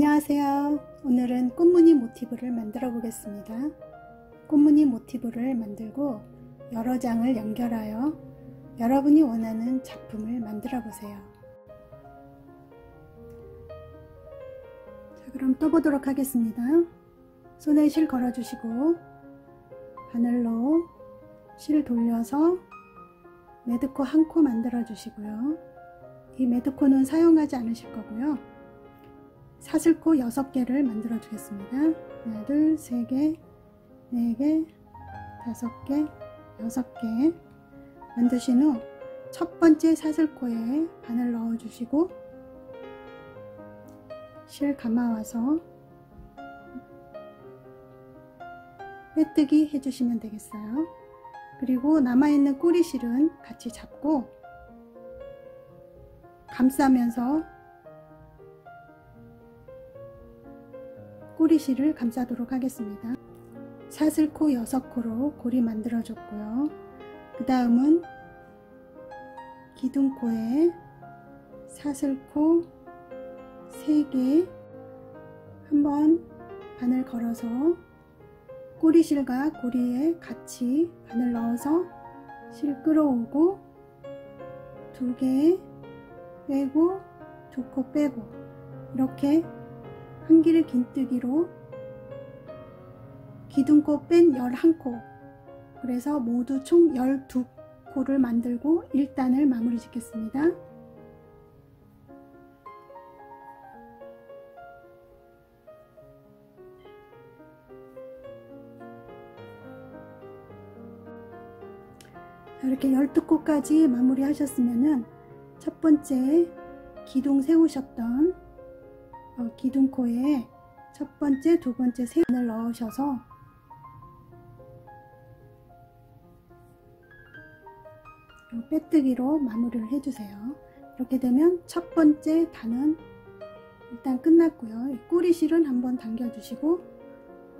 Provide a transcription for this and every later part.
안녕하세요. 오늘은 꽃무늬 모티브를 만들어 보겠습니다. 꽃무늬 모티브를 만들고 여러 장을 연결하여 여러분이 원하는 작품을 만들어 보세요. 자, 그럼 떠보도록 하겠습니다. 손에 실 걸어 주시고 바늘로 실 돌려서 매드코 한 코 만들어 주시고요. 이 매드코는 사용하지 않으실 거고요. 사슬코 6개를 만들어 주겠습니다. 하나, 둘, 3개, 4개, 5개, 6개 만드신 후 첫 번째 사슬코에 바늘 넣어 주시고 실 감아와서 빼뜨기 해주시면 되겠어요. 그리고 남아있는 꼬리실은 같이 잡고 감싸면서 꼬리실을 감싸도록 하겠습니다. 사슬코 6코로 고리 만들어 줬고요. 그 다음은 기둥코에 사슬코 3개 한번 바늘 걸어서 꼬리실과 고리에 같이 바늘 넣어서 실 끌어오고 2개 빼고 2코 빼고 이렇게 한 길을 긴뜨기로 기둥코 뺀 11코, 그래서 모두 총 12코를 만들고 1단을 마무리 짓겠습니다. 이렇게 12코까지 마무리 하셨으면은 첫 번째 기둥 세우셨던 기둥코에 첫 번째, 두 번째, 세 번을 넣으셔서 빼뜨기로 마무리를 해주세요. 이렇게 되면 첫 번째 단은 일단 끝났고요. 꼬리실은 한번 당겨주시고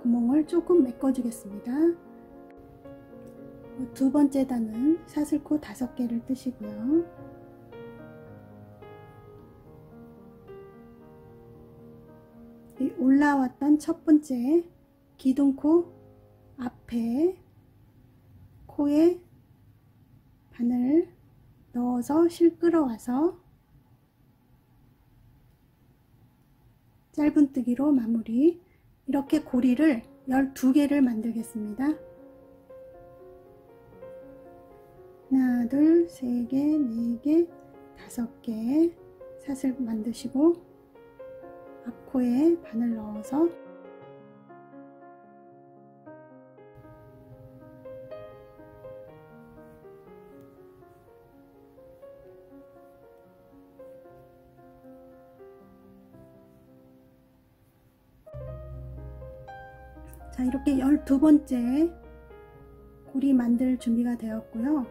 구멍을 조금 메꿔주겠습니다. 두 번째 단은 사슬코 5개를 뜨시고요. 올라왔던 첫 번째 기둥코 앞에 코에 바늘 넣어서 실 끌어와서 짧은뜨기로 마무리. 이렇게 고리를 12개를 만들겠습니다. 하나, 둘, 3개, 4개, 5개 사슬 만드시고 앞코에 바늘 넣어서 자, 이렇게 12번째 고리 만들 준비가 되었고요.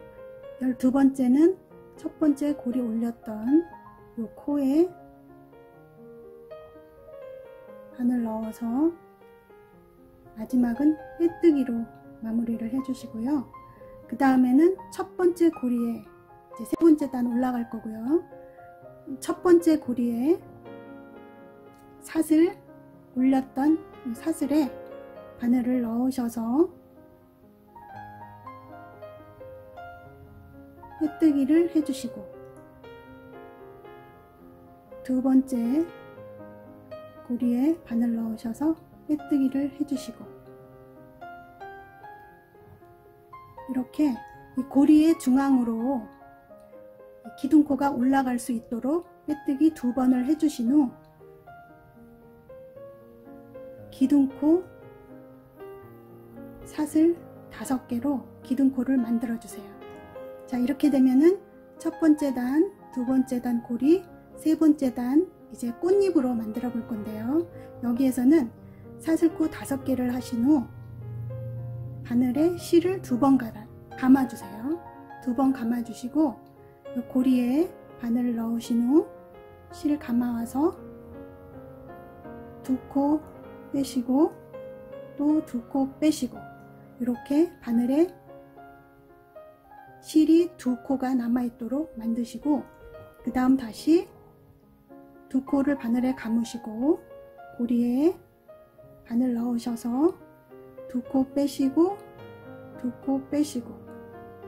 12번째는 첫 번째 고리 올렸던 요 코에 바늘 넣어서 마지막은 빼뜨기로 마무리를 해주시고요. 그 다음에는 첫 번째 고리에 이제 세 번째 단 올라갈 거고요. 첫 번째 고리에 사슬 올렸던 사슬에 바늘을 넣으셔서 빼뜨기를 해주시고 두 번째 고리에 바늘 넣으셔서 빼뜨기를 해주시고 이렇게 이 고리의 중앙으로 기둥코가 올라갈 수 있도록 빼뜨기 2번을 해주신 후 기둥코 사슬 5개로 기둥코를 만들어 주세요. 자, 이렇게 되면은 첫 번째 단, 두 번째 단 고리, 세 번째 단 이제 꽃잎으로 만들어 볼 건데요. 여기에서는 사슬코 5개를 하신 후 바늘에 실을 2번 감아주세요. 2번 감아주시고 고리에 바늘을 넣으신 후 실 감아와서 2코 빼시고 또 2코 빼시고 이렇게 바늘에 실이 2코가 남아있도록 만드시고 그 다음 다시 2코를 바늘에 감으시고 고리에 바늘 넣으셔서 2코 빼시고 2코 빼시고,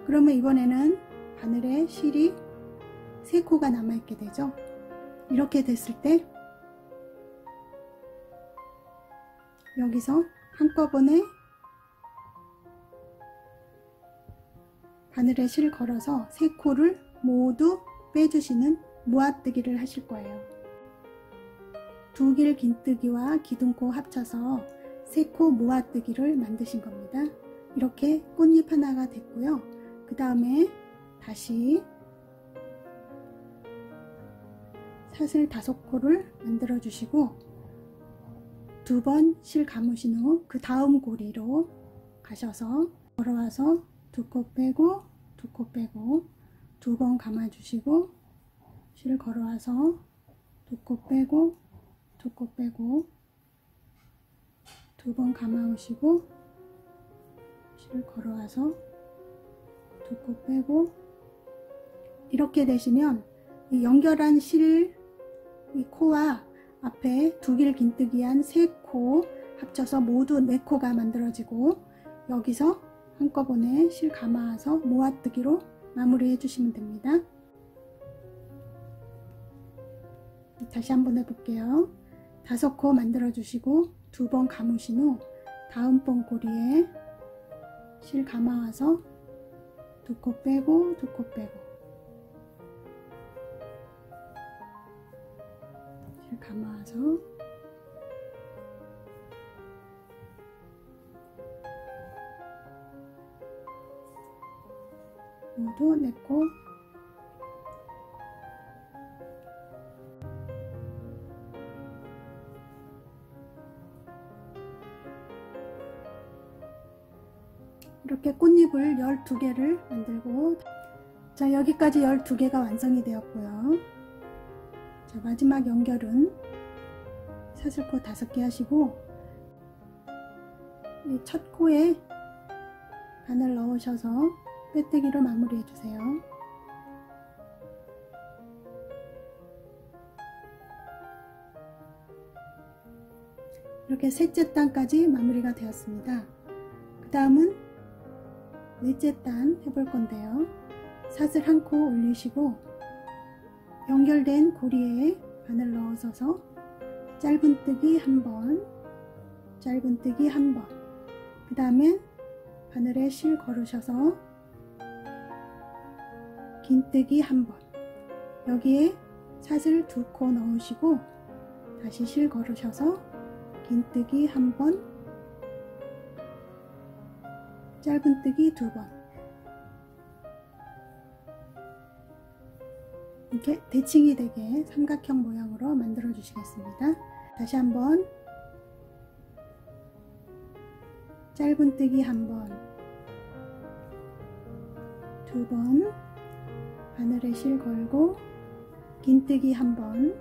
그러면 이번에는 바늘에 실이 3코가 남아있게 되죠. 이렇게 됐을 때 여기서 한꺼번에 바늘에 실 걸어서 3코를 모두 빼주시는 모아뜨기를 하실 거예요. 두 길 긴뜨기와 기둥코 합쳐서 3코 모아뜨기를 만드신 겁니다. 이렇게 꽃잎 하나가 됐고요. 그 다음에 다시 사슬 5코를 만들어 주시고 2번 실 감으신 후 그 다음 고리로 가셔서 걸어와서 2코 빼고 2코 빼고 2번 감아 주시고 실 걸어와서 2코 빼고 2코 빼고 2번 감아 오시고 실 걸어와서 2코 빼고, 이렇게 되시면 이 연결한 실 이 코와 앞에 두 길 긴뜨기 한 3코 합쳐서 모두 4코가 만들어지고, 여기서 한꺼번에 실 감아서 모아뜨기로 마무리해 주시면 됩니다. 다시 한번 해볼게요. 5코 만들어 주시고 2번 감으신 후 다음번 고리에 실 감아와서 2코 빼고 2코 빼고 실 감아와서 모두 4코 이렇게 꽃잎을 12개를 만들고, 자, 여기까지 12개가 완성이 되었고요. 자, 마지막 연결은 사슬코 5개 하시고 이 첫 코에 바늘 넣으셔서 빼뜨기로 마무리해 주세요. 이렇게 셋째 단까지 마무리가 되었습니다. 그 다음은 넷째 단 해볼 건데요. 사슬 1코 올리시고 연결된 고리에 바늘 넣어서 짧은뜨기 1번, 짧은뜨기 1번, 그 다음에 바늘에 실 걸으셔서 긴뜨기 1번, 여기에 사슬 2코 넣으시고 다시 실 걸으셔서 긴뜨기 1번, 짧은뜨기 2번, 이렇게 대칭이 되게 삼각형 모양으로 만들어 주시겠습니다. 다시 한번 짧은뜨기 1번, 2번, 바늘에 실 걸고 긴뜨기 1번,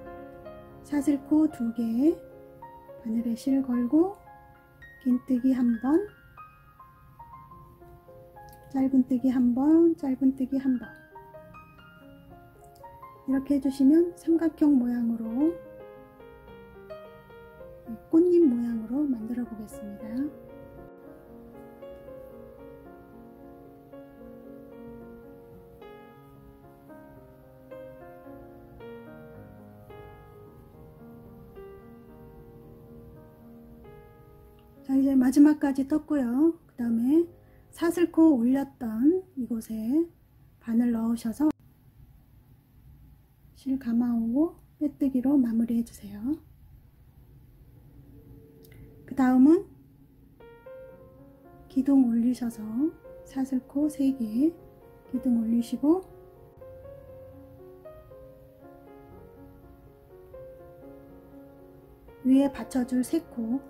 사슬코 2개, 바늘에 실 걸고 긴뜨기 1번, 짧은뜨기 1번, 짧은뜨기 1번, 이렇게 해주시면 삼각형 모양으로 꽃잎 모양으로 만들어 보겠습니다. 자, 이제 마지막까지 떴고요. 그 다음에 사슬코 올렸던 이곳에 바늘 넣으셔서 실 감아오고 빼뜨기로 마무리 해주세요. 그 다음은 기둥 올리셔서 사슬코 3개 기둥 올리시고 위에 받쳐줄 3코,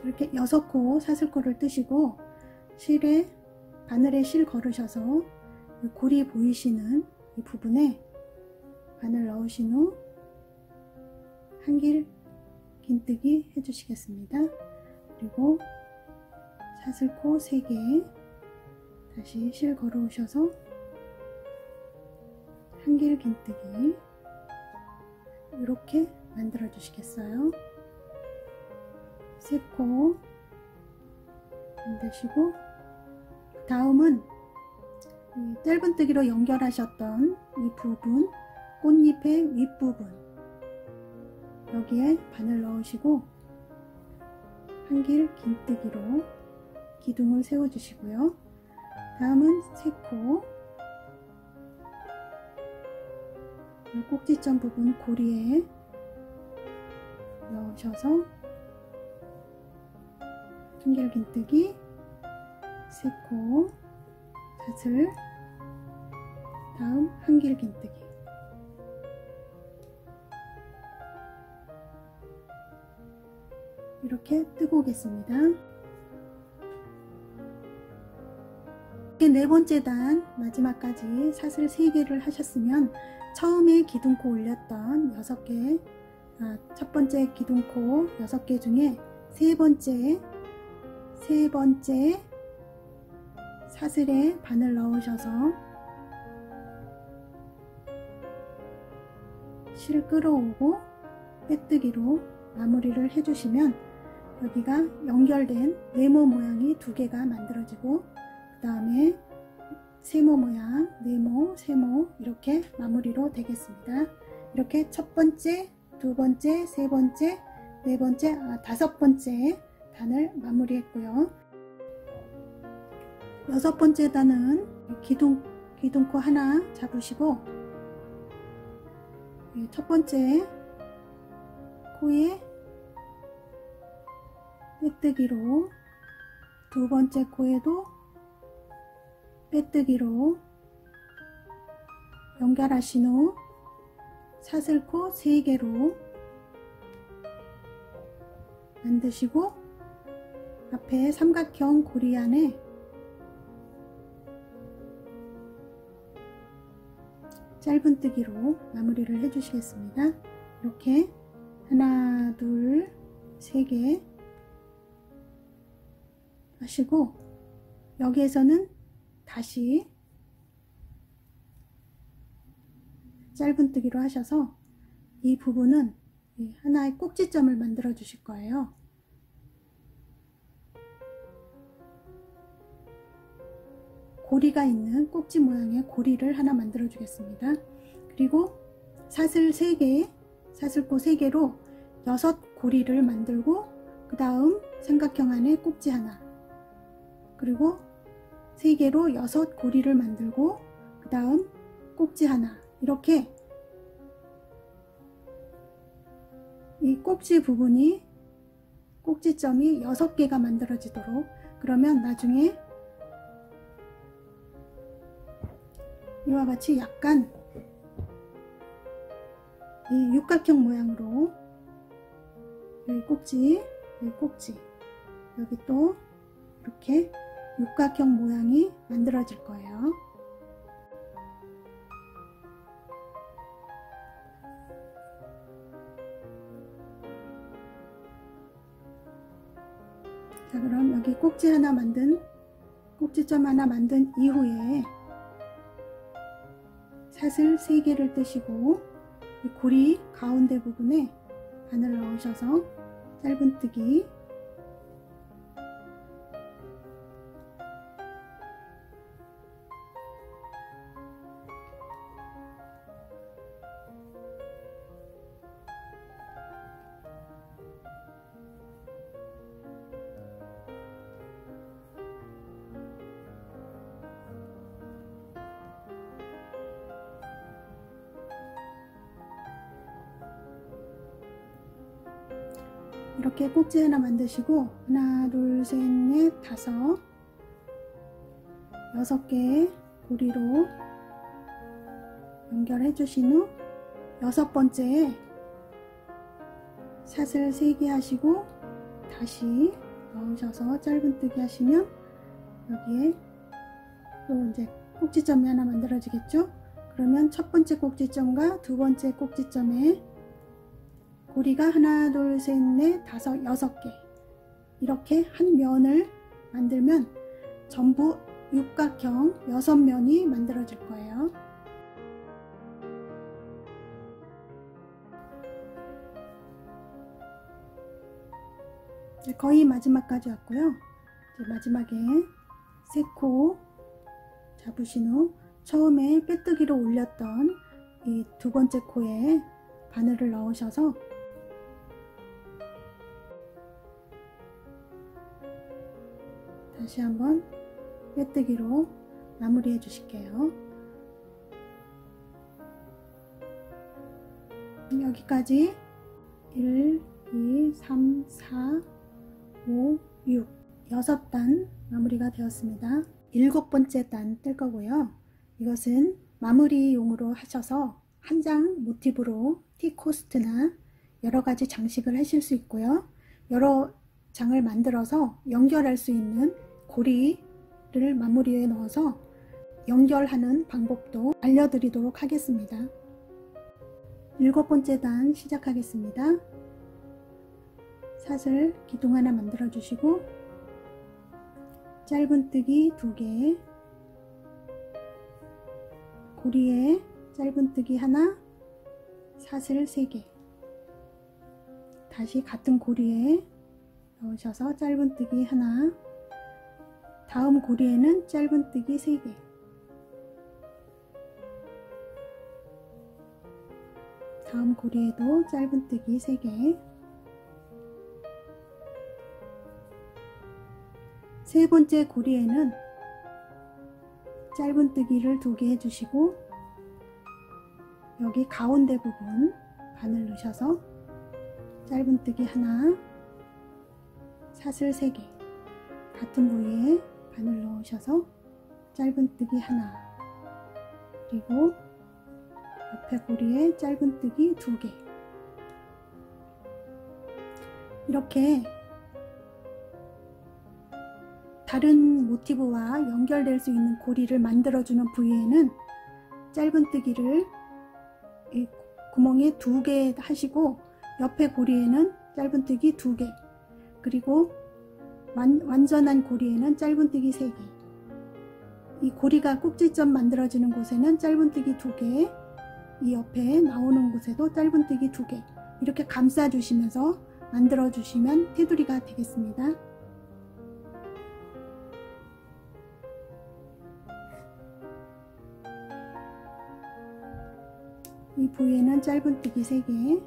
이렇게 6코 사슬코를 뜨시고 실에 바늘에 실 걸으셔서 고리 보이시는 이 부분에 바늘 넣으신 후 한길 긴뜨기 해주시겠습니다. 그리고 사슬코 3개 다시 실 걸어 오셔서 한길 긴뜨기 이렇게 만들어 주시겠어요. 3코 만드시고, 다음은 이 짧은뜨기로 연결하셨던 이 부분, 꽃잎의 윗부분, 여기에 바늘 넣으시고 한길 긴뜨기로 기둥을 세워주시고요. 다음은 3코, 꼭지점 부분 고리에 넣으셔서 한길 긴뜨기, 3코, 사슬, 다음 한길 긴뜨기. 이렇게 뜨고 오겠습니다. 네 번째 단 마지막까지 사슬 3개를 하셨으면 처음에 기둥코 올렸던 6개, 첫 번째 기둥코 6개 중에 세 번째 사슬에 바늘 넣으셔서 실 끌어오고 빼뜨기로 마무리를 해주시면 여기가 연결된 네모 모양이 2개가 만들어지고, 그 다음에 세모 모양, 네모, 세모 이렇게 마무리로 되겠습니다. 이렇게 첫 번째, 두 번째, 세 번째, 네 번째, 5번째 단을 마무리했고요. 6번째 단은 기둥코 하나 잡으시고, 첫 번째 코에 빼뜨기로, 두 번째 코에도 빼뜨기로 연결하신 후 사슬코 3개로 만드시고, 앞에 삼각형 고리 안에 짧은뜨기로 마무리를 해주시겠습니다. 이렇게 하나, 둘, 3개 하시고, 여기에서는 다시 짧은뜨기로 하셔서 이 부분은 하나의 꼭지점을 만들어 주실 거예요. 고리가 있는 꼭지 모양의 고리를 하나 만들어 주겠습니다. 그리고 사슬 3개, 사슬코 3개로 6고리를 만들고, 그 다음 삼각형 안에 꼭지 하나, 그리고 3개로 6고리를 만들고, 그 다음 꼭지 하나, 이렇게 이 꼭지 부분이, 꼭지점이 6개가 만들어지도록, 그러면 나중에 이와 같이 약간 이 육각형 모양으로, 여기 꼭지, 여기 꼭지, 여기 또 이렇게 육각형 모양이 만들어질 거예요. 자, 그럼 여기 꼭지 하나 만든, 꼭지점 하나 만든 이후에 사슬 3개를 뜨시고, 이 고리 가운데 부분에 바늘 넣으셔서 짧은뜨기, 이렇게 꼭지 하나 만드시고, 하나, 둘, 셋, 넷, 5, 6개의 고리로 연결해 주신 후 6번째에 사슬 3개 하시고 다시 넣으셔서 짧은뜨기 하시면 여기에 또 이제 꼭지점이 하나 만들어지겠죠. 그러면 첫 번째 꼭지점과 두 번째 꼭지점에 고리가 하나, 둘, 셋, 넷, 5, 6개 이렇게 한 면을 만들면 전부 육각형 6면이 만들어질 거예요. 거의 마지막까지 왔고요. 이제 마지막에 3코 잡으신 후 처음에 빼뜨기로 올렸던 이 2번째 코에 바늘을 넣으셔서 다시 한번 빼뜨기로 마무리해 주실게요. 여기까지 1, 2, 3, 4, 5, 6 6단 마무리가 되었습니다. 7번째 단 뜰 거고요. 이것은 마무리용으로 하셔서 한 장 모티브로 티코스트나 여러가지 장식을 하실 수 있고요. 여러 장을 만들어서 연결할 수 있는 고리를 마무리에 넣어서 연결하는 방법도 알려드리도록 하겠습니다. 7번째 단 시작하겠습니다. 사슬 기둥 하나 만들어 주시고 짧은뜨기 2개, 고리에 짧은뜨기 하나, 사슬 3개, 다시 같은 고리에 넣으셔서 짧은뜨기 하나, 다음 고리에는 짧은뜨기 3개, 다음 고리에도 짧은뜨기 3개, 세 번째 고리에는 짧은뜨기를 2개 해주시고 여기 가운데 부분 바늘 넣으셔서 짧은뜨기 하나, 사슬 3개, 같은 부위에 바늘 넣으셔서 짧은뜨기 하나, 그리고 옆에 고리에 짧은뜨기 2개. 이렇게 다른 모티브와 연결될 수 있는 고리를 만들어주는 부위에는 짧은뜨기를 이 구멍에 2개 하시고 옆에 고리에는 짧은뜨기 2개, 그리고 완전한 고리에는 짧은뜨기 3개, 이 고리가 꼭지점 만들어지는 곳에는 짧은뜨기 2개, 이 옆에 나오는 곳에도 짧은뜨기 2개, 이렇게 감싸 주시면서 만들어 주시면 테두리가 되겠습니다. 이 부위에는 짧은뜨기 3개,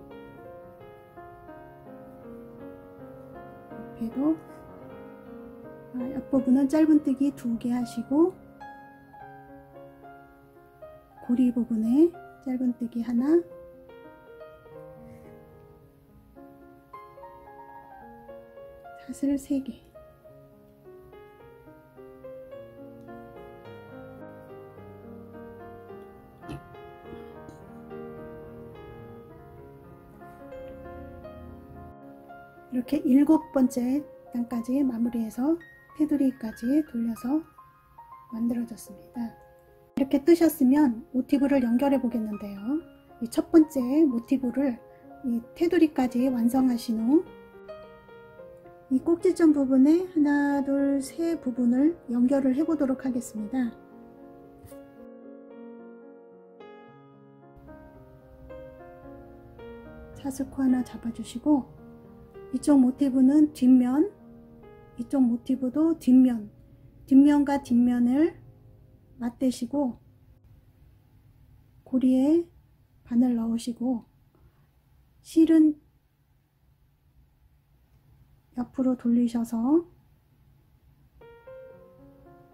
옆에도 옆부분은 짧은뜨기 2개 하시고 고리 부분에 짧은뜨기 하나, 사슬 3개, 이렇게 7번째 단까지 마무리해서 테두리까지 돌려서 만들어졌습니다. 이렇게 뜨셨으면 모티브를 연결해 보겠는데요. 이 첫 번째 모티브를 이 테두리까지 완성하신 후 이 꼭지점 부분에 하나, 둘, 세 부분을 연결을 해 보도록 하겠습니다. 사슬코 하나 잡아주시고 이쪽 모티브는 뒷면, 이쪽 모티브도 뒷면, 뒷면과 뒷면을 맞대시고 고리에 바늘 넣으시고 실은 옆으로 돌리셔서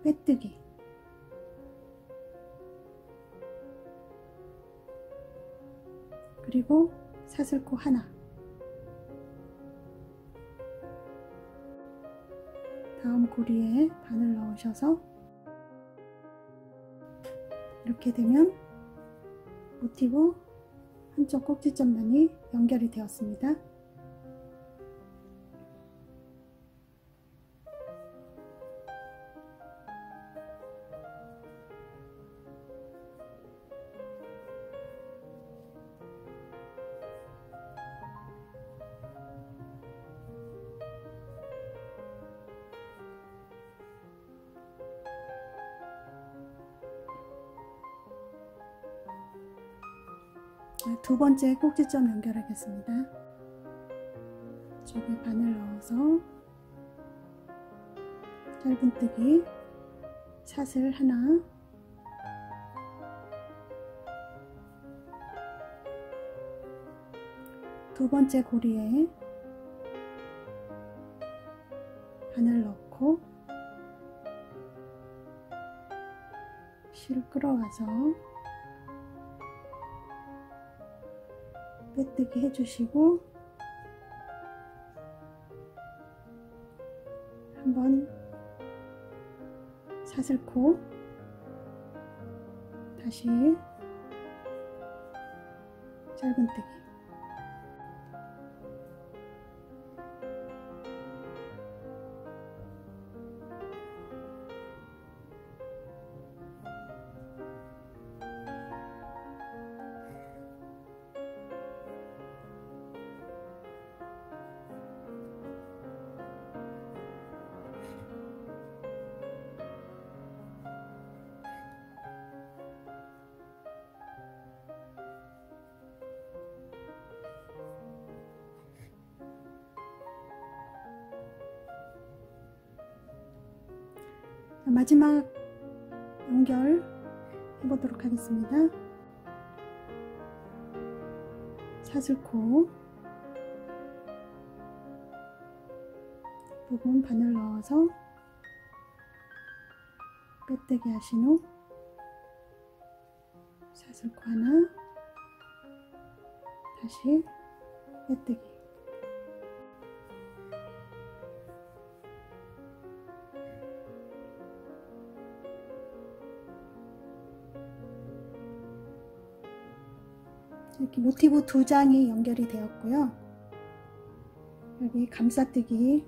빼뜨기, 그리고 사슬코 하나, 다음 고리에 바늘 넣으셔서 이렇게 되면 모티브 한쪽 꼭지점만이 연결이 되었습니다. 두 번째 꼭지점 연결하겠습니다. 이쪽에 바늘 넣어서 짧은뜨기 사슬 하나, 두 번째 고리에 바늘 넣고 실 끌어와서 빼뜨기 해주시고 한번 사슬코 다시 짧은뜨기. 마지막 연결 해보도록 하겠습니다. 사슬코 부분 바늘 넣어서 빼뜨기 하신 후 사슬코 하나, 다시 빼뜨기. 이렇게 모티브 두 장이 연결이 되었고요. 여기 감싸뜨기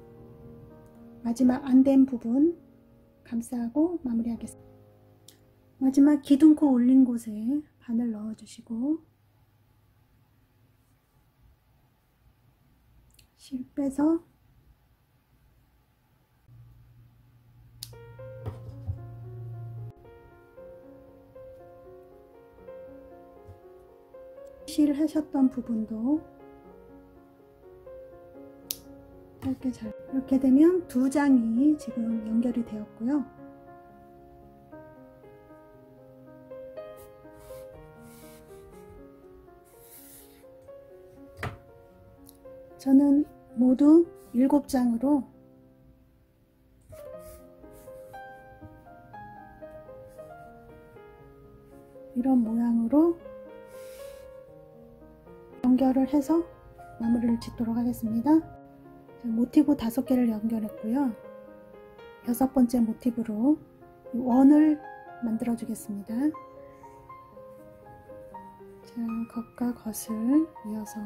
마지막 안 된 부분 감싸고 마무리하겠습니다. 마지막 기둥코 올린 곳에 바늘 넣어 주시고 실 빼서 실 하셨던 부분도 짧게 잘, 이렇게 되면 두 장이 지금 연결이 되었고요. 저는 모두 7장으로 이런 모양으로 연결을 해서 마무리를 짓도록 하겠습니다. 모티브 5개를 연결했고요. 6번째 모티브로 원을 만들어 주겠습니다. 자, 겉과 겉을 이어서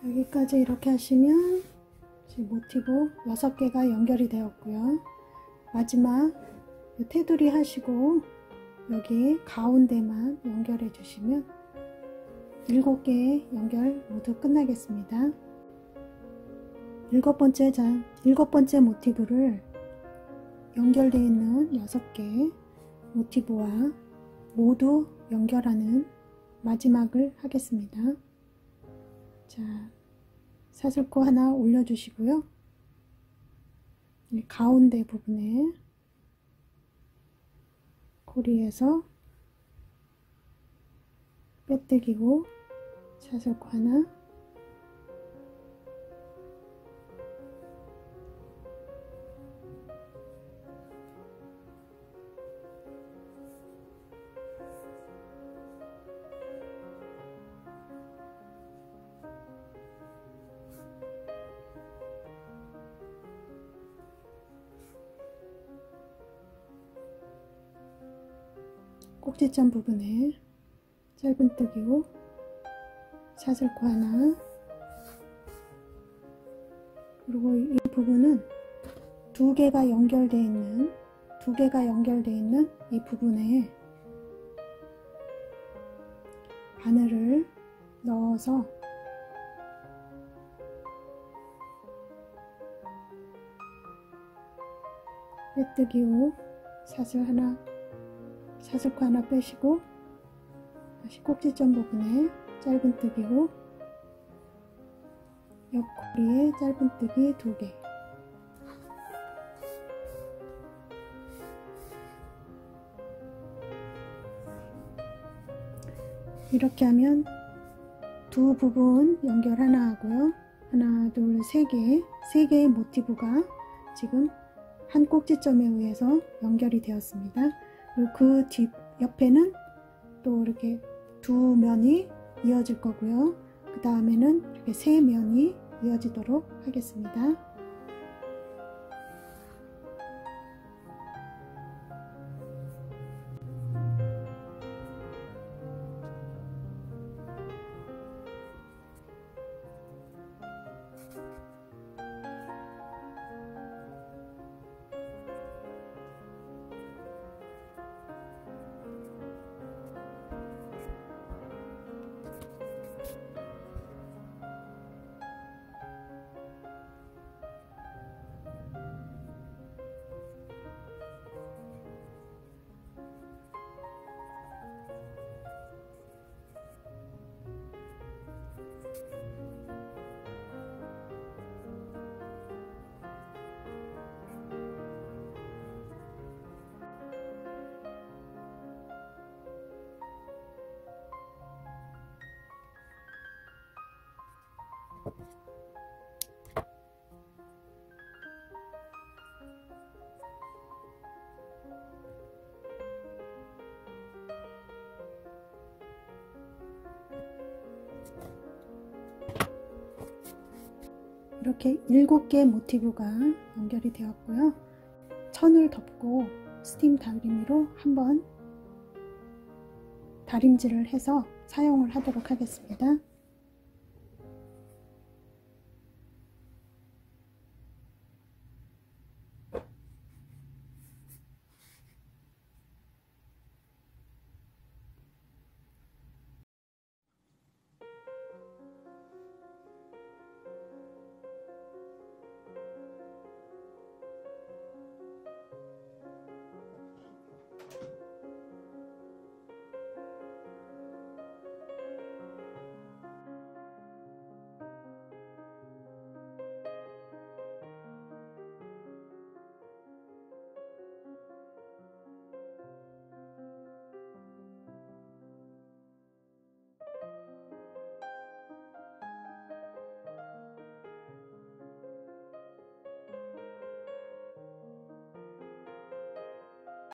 여기까지 이렇게 하시면 지금 모티브 6개가 연결이 되었고요. 마지막 테두리 하시고 여기 가운데만 연결해 주시면 7개의 연결 모두 끝나겠습니다. 7번째 모티브를 연결되어 있는 6개의 모티브와 모두 연결하는 마지막을 하겠습니다. 자, 사슬코 하나 올려주시고요. 가운데 부분에 고리에서 빼뜨기고 사슬코 하나, 꼭지점 부분에 짧은뜨기고 사슬코 하나, 그리고 이 부분은 두 개가 연결되어 있는 이 부분에 바늘을 넣어서 빼뜨기 후 사슬코 하나 빼시고 다시 꼭지점 부분에 짧은뜨기 후 옆고리에 짧은뜨기 2개, 이렇게 하면 두 부분 연결 하나 하고요. 하나, 둘, 세 개의 모티브가 지금 한 꼭지점에 의해서 연결이 되었습니다. 그리고 그 뒤 옆에는 또 이렇게 두 면이 이어질 거고요. 그 다음에는 이렇게 세 면이 이어지도록 하겠습니다. 이렇게 7개 모티브가 연결이 되었고요. 천을 덮고 스팀 다리미로 한번 다림질을 해서 사용을 하도록 하겠습니다.